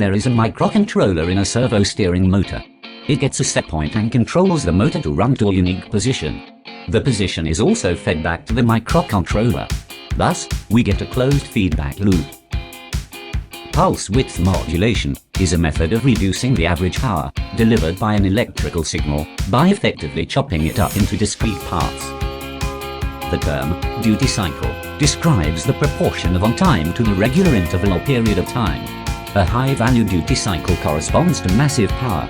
There is a microcontroller in a servo steering motor. It gets a set point and controls the motor to run to a unique position. The position is also fed back to the microcontroller. Thus, we get a closed feedback loop. Pulse width modulation is a method of reducing the average power delivered by an electrical signal by effectively chopping it up into discrete parts. The term duty cycle describes the proportion of on time to the regular interval or period of time. A high-value duty cycle corresponds to massive power.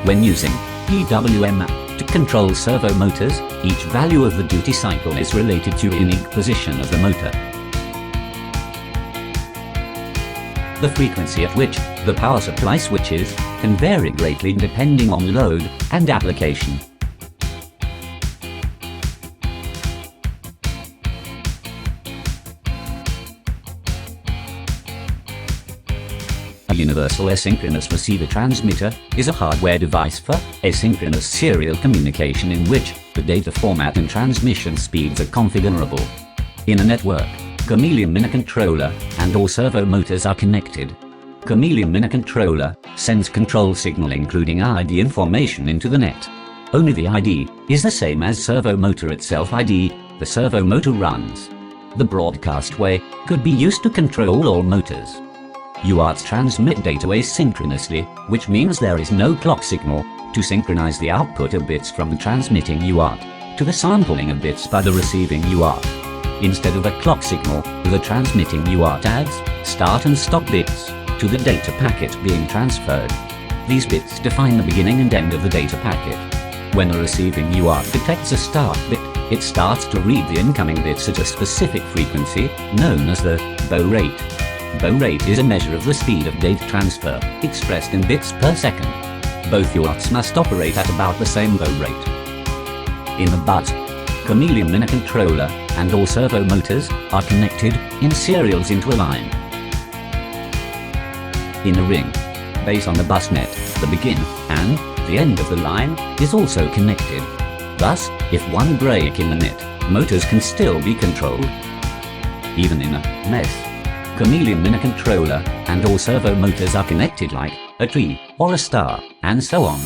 When using PWM to control servo motors, each value of the duty cycle is related to a unique position of the motor. The frequency at which the power supply switches can vary greatly depending on load and application. A universal asynchronous receiver transmitter is a hardware device for asynchronous serial communication in which the data format and transmission speeds are configurable. In a network, Chameleon minicontroller and all servo motors are connected. Chameleon minicontroller sends control signal including ID information into the net. Only the ID is the same as servo motor itself ID the servo motor runs. The broadcast way could be used to control all motors. UARTs transmit data asynchronously, which means there is no clock signal to synchronize the output of bits from the transmitting UART to the sampling of bits by the receiving UART. Instead of a clock signal, the transmitting UART adds start and stop bits to the data packet being transferred. These bits define the beginning and end of the data packet. When the receiving UART detects a start bit, it starts to read the incoming bits at a specific frequency, known as the baud rate. Baud rate is a measure of the speed of data transfer, expressed in bits per second. Both UARTs must operate at about the same baud rate. In the bus, Chameleon minicontroller and all servo motors are connected in serials into a line. In a ring, based on the bus net, the begin and the end of the line is also connected. Thus, if one break in the net, motors can still be controlled. Even in a mesh, Chameleon minicontroller and all servo motors are connected like a tree or a star, and so on.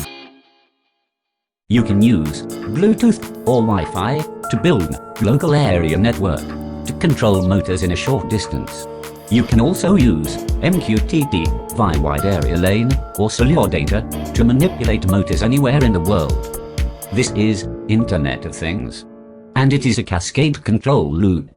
You can use Bluetooth or Wi-Fi to build local area network to control motors in a short distance. You can also use MQTT via wide area lane or cellular data to manipulate motors anywhere in the world. This is Internet of Things, and it is a cascade control loop.